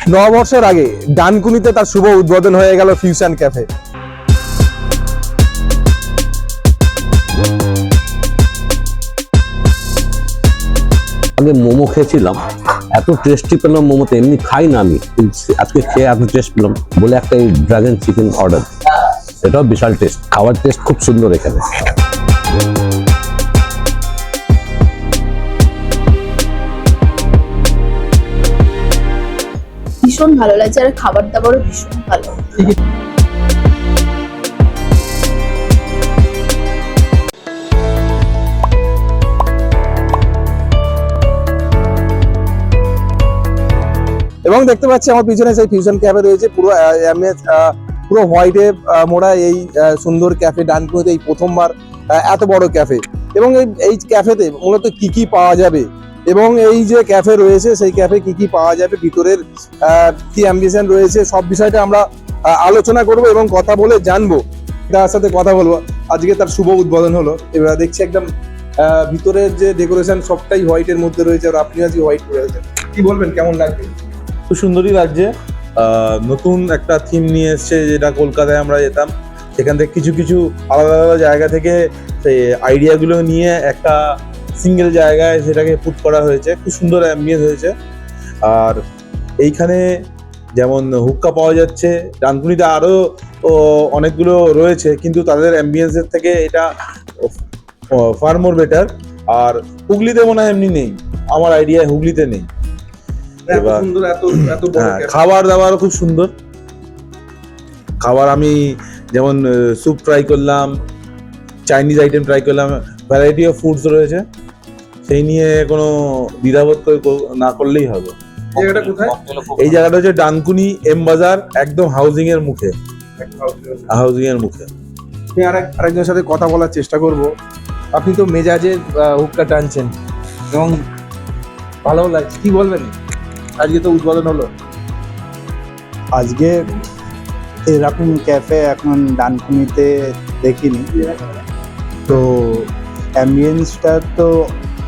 নববর্ষের আগে ডানকুনিতে তার শুভ উদ্বোধন হয়ে গেল ফিউশন ক্যাফে। আগে মোমো খেয়েছিলাম, এত টেস্টি পেলাম মোমোতে, এমনি খাই না আমি, আজকে খেয়ে এত টেস্ট পেলাম বলে একটা এই ড্রাগন চিকেন অর্ডার। এটাও বিশাল টেস্ট, খাওয়ার টেস্ট খুব সুন্দর এখানে। ভীষণ ভালো লাগছে আর খাবার দাবারও ভীষণ ভালো। এবং দেখতে পাচ্ছি আমার পিছনে সেই ফিউশন ক্যাফে রয়েছে, পুরো হোয়াইটে মোড়া এই সুন্দর ক্যাফে ডানকুনিতে এই প্রথমবার এত বড় ক্যাফে। এবং এই ক্যাফেতে মূলত কি কি পাওয়া যাবে এবং এই যে ক্যাফে রয়েছে সেই ক্যাফে কি কি পাওয়া যাবে, ভিতরের কি অ্যাম্বিশন রয়েছে, সব বিষয়টা আমরা আলোচনা করব এবং কথা বলে জানবো। তার সাথে কথা বলবো। আজকে তার শুভ উদ্বোধন হলো, এবার দেখছি একদম ভিতরের যে ডেকোরেশন সবটাই হোয়াইটের মধ্যে রয়েছে আর আপনি আজকে হোয়াইট করে রয়েছেন, কি বলবেন কেমন লাগবে? খুব সুন্দরই লাগছে। নতুন একটা থিম নিয়ে এসছে, যেটা কলকাতায় আমরা যেতাম সেখান থেকে কিছু কিছু আলাদা আলাদা জায়গা থেকে সেই আইডিয়াগুলো নিয়ে একটা সিঙ্গেল জায়গায় সেটাকে পুট করা হয়েছে। খুব সুন্দর অ্যাম্বিয়েন্স হয়েছে। আর এইখানে যেমন হুক্কা পাওয়া যাচ্ছে, ডানকুনিতে আরও অনেকগুলো রয়েছে, কিন্তু তাদের অ্যাম্বিয়েন্সের থেকে এটা ফার মোর বেটার। আর হুগলিতে মনে হয় এমনি নেই, আমার আইডিয়া হুগলিতে নেই। খাবার দাবারও খুব সুন্দর। খাবার আমি যেমন স্যুপ ট্রাই করলাম, চাইনিজ আইটেম ট্রাই করলাম, ভ্যারাইটি অফ ফুডস রয়েছে, সেই নিয়ে কোনো দ্বিধাবোধ না করলেই হবে। এই জায়গাটা হচ্ছে ডানকুনি এম বাজার, একদম হাউজিং এর মুখে। আরেকজনের সাথে কথা বলার চেষ্টা করব। আপনি তো মেজাজে হুক্কা টানছেন এবং ভালো লাগছে, কি বলবেন? আজকে তো উদ্বোধন হলো। আজকে এরকম ক্যাফে এখন ডানকুনিতে দেখিনি, তো অ্যাম্বিয়েন্সটা তো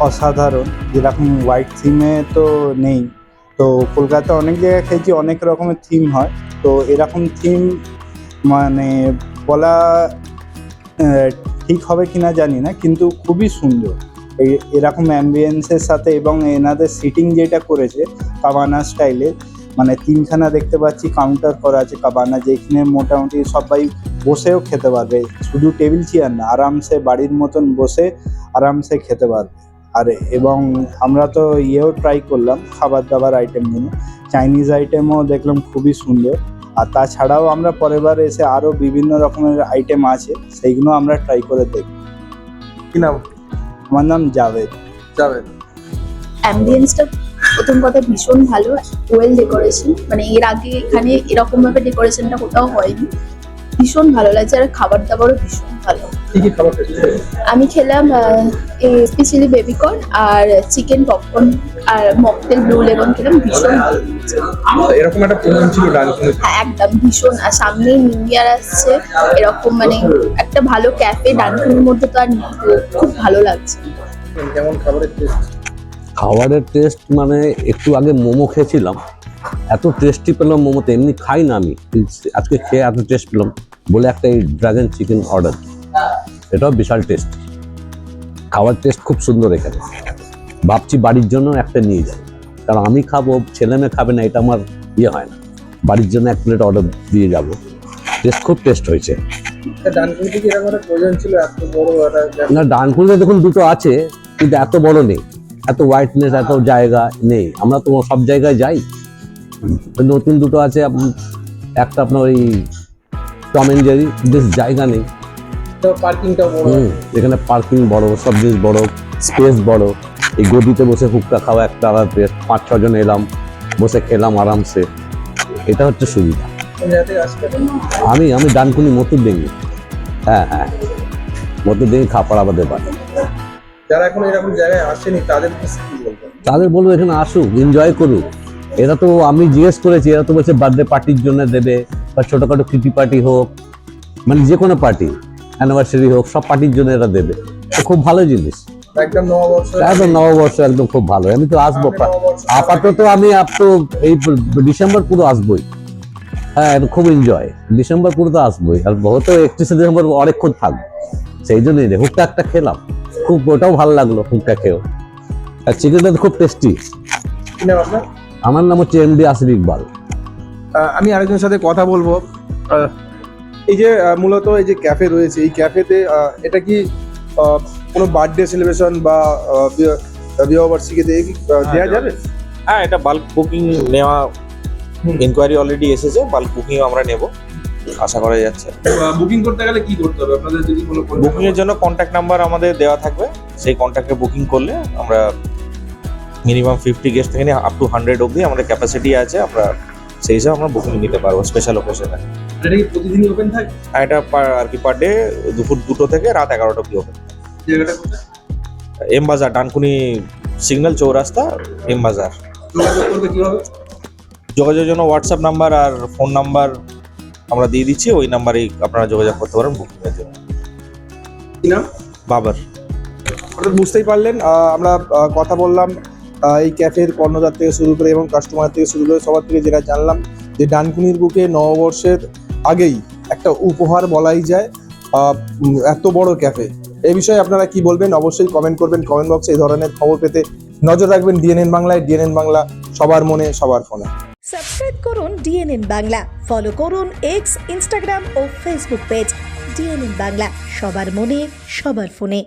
অসাধারণ, যেরকম হোয়াইট থিমে তো নেই। তো কলকাতায় অনেক জায়গায় খেয়েছি, অনেক রকমের থিম হয়, তো এরকম থিম মানে বলা ঠিক হবে কিনা জানি না, কিন্তু খুবই সুন্দর এরকম অ্যাম্বিয়েন্সের সাথে। এবং এনাদের সিটিং যেটা করেছে কাবানা স্টাইলে, মানে তিনখানা দেখতে পাচ্ছি কাউন্টার করা আছে কাবানা, যেখানে মোটামুটি সবাই বসেও খেতে পারবে, শুধু টেবিল চেয়ার না, আরামসে বাড়ির মতন বসে আরামসে খেতে পারবে। আর এবং আমরা তো ইয়েও ট্রাই করলাম খাবার দাবার আইটেমগুলো, চাইনিজ আইটেমও দেখলাম খুবই সুন্দর। আর তাছাড়াও আমরা পরের বার এসে আরও বিভিন্ন রকমের আইটেম আছে, সেইগুলো আমরা ট্রাই করে দেখব। কি নাম? আমার নাম জাভেদ। অ্যাম্বিয়েন্সটা প্রথম কথা ভীষণ ভালো, ওয়েল ডেকোরেশন, মানে এর আগে এখানে এরকম ভাবে ডেকোরেশনটা কোথাও হয়নি। ভীষণ ভালো লাগছে আর খাবার দাবারও ভীষণ ভালো। আমি খেলাম স্পেশালি বেবিকর্ন আর চিকেন পপকর্ন আর মকটেল ব্লু লেমন খেলাম, ভীষণ ভালো লাগছে। এরকম একটা প্রোগ্রাম ছিল ডানকুনিতে? হ্যাঁ একদম ভীষণ। আর সামনে নিউ ইয়ার আসছে, এরকম মানে একটা ভালো ক্যাফে ডানকুনির মধ্যে তো আর নেই, খুব ভালো লাগছে। কেমন খাবারের টেস্ট? খাবারের টেস্ট মানে একটু আগে মোমো খেয়েছিলাম, এত টেস্টি পেলাম মোমোতে, এমনি খাই না আমি, আজকে খেয়ে এত টেস্ট পেলাম বলে একটা এই ড্রাগন চিকেন অর্ডার। এটাও বিশাল টেস্ট, খাওয়ার টেস্ট খুব সুন্দর এখানে। ভাবছি বাড়ির জন্য একটা নিয়ে যাই, কারণ আমি খাবো, ছেলে মেয়ে খাবে না, এটা আমার ইয়ে হয় না। বাড়ির জন্য এক প্লেট অর্ডার দিয়ে যাব। টেস্ট খুব টেস্ট হয়েছে। ডানকুনিতে কি এরকম একটা প্রয়োজন ছিল এত বড় একটা? না, ডানকুনিতে দেখুন দুটো আছে, কিন্তু এত বড় নেই, এত হোয়াইটনেস, এত জায়গা নেই। আমরা তো সব জায়গায় যাই, নতুন দুটো আছে, একটা আপনার ওই টম এন্ড জেরি, বেশ জায়গা নেই। পার্কিংটা বড়, এখানে পার্কিং বড়, সব জিনিস বড়, স্পেস বড়। এই গদিতে বসে হুক্কা খাওয়া একটা আলাদা টেস্ট, 5-6 জন এলাম, বসে খেলাম আরামসে, এটা হচ্ছে সুবিধা। আমি ডানকুনি মতুরডেঙ্গি। হ্যাঁ, মতুরডেঙ্গি খাপাড়াবাদের বাড়ি। যারা এখন এরকম জায়গায় আসেনি তাদের বলবো এখানে আসুক, এনজয় করুক। এরা তো, আমি জিজ্ঞেস করেছি, এরা তো বলছে বার্থডে পার্টির জন্য দেবে, বা ছোটখাটো কিটি পার্টি হোক, মানে যে কোনো পার্টি, অ্যানিভার্সারি হোক, সব পার্টির জন্য এরা দেবে। তো খুব ভালো জিনিস। একদম নববর্ষ একদম নববর্ষ একদম খুব ভালো, আমি তো আসবো আপাতত, আমি তো এই ডিসেম্বর পুরো আসবোই। হ্যাঁ খুব এনজয়, ডিসেম্বর পুরো তো আসবোই, আর বহুত 31শে ডিসেম্বর অনেকক্ষণ থাকবো, সেই জন্যই রে হুক্কা একটা খেলাম, খুব ওটাও ভালো লাগলো হুক্কা খেয়েও। আর চিকেনটা খুব টেস্টি। কি নাম আপনার? আমার নাম হচ্ছে এমডি আসিফ ইকবাল। আমি আরেকজনের সাথে কথা বলবো। এই যে মূলত এই যে ক্যাফে রয়েছে, এই ক্যাফেতে এটা কি কোনো বার্থডে সেলিব্রেশন বা বিবাহবার্ষিকীতে দেওয়া যাবে? হ্যাঁ, এটা বাল্ক বুকিং নেওয়া, ইনকোয়ারি অলরেডি এসেছে, বাল্ক বুকিং আমরা নেব, আশা করা যাচ্ছে। বুকিং করতে গেলে কি করতে হবে আপনাদের, যদি কোনো বুকিং এর জন্য কন্ট্যাক্ট নাম্বার আমাদের দেওয়া থাকবে, সেই কন্ট্যাক্টে বুকিং করলে আমরা মিনিমাম 50 গেস্ট থেকে নিয়ে আপ টু 100 অবধি আমাদের ক্যাপাসিটি আছে, আমরা সেই হিসাবে আমরা বুকিং নিতে পারবো স্পেশাল ওকেশনে। এটা কি প্রতিদিনই ওপেন থাকে? এটা আর কি পার ডে দুপুর 2টো থেকে রাত 11টা অবধি ওপেন। জায়গাটা কোথায়? এম বাজার, ডানকুনি সিগন্যাল চৌরাস্তা, এম বাজার। যোগাযোগ করবে কিভাবে? যোগাযোগের জন্য হোয়াটসঅ্যাপ নাম্বার আর ফোন নাম্বার আমরা দিয়ে দিচ্ছি, ওই নাম্বারেই আপনারা যোগাযোগ করতে পারেন বুকিংয়ের জন্য। কি নাম? বাবার। অর্থাৎ বুঝতেই পারলেন, আমরা কথা বললাম এই ক্যাফের কর্ণধার থেকে শুরু করে এবং কাস্টমার থেকে শুরু করে সবার থেকে যেটা জানলাম যে ডানকুনির বুকে নববর্ষের আগেই একটা উপহার বলাই যায় এত বড় ক্যাফে। এই বিষয়ে আপনারা কি বলবেন অবশ্যই কমেন্ট করবেন কমেন্ট বক্সে। এই ধরনের খবর পেতে নজর রাখবেন ডিএনএন বাংলায়। ডিএনএন বাংলা, সবার মনে সবার ফোনে। সাবস্ক্রাইব করুন ডিএনএন বাংলা, ফলো করুন এক্স, ইনস্টাগ্রাম ও ফেসবুক পেজ ডিএনএন বাংলা, সবার মনে সবার ফোনে।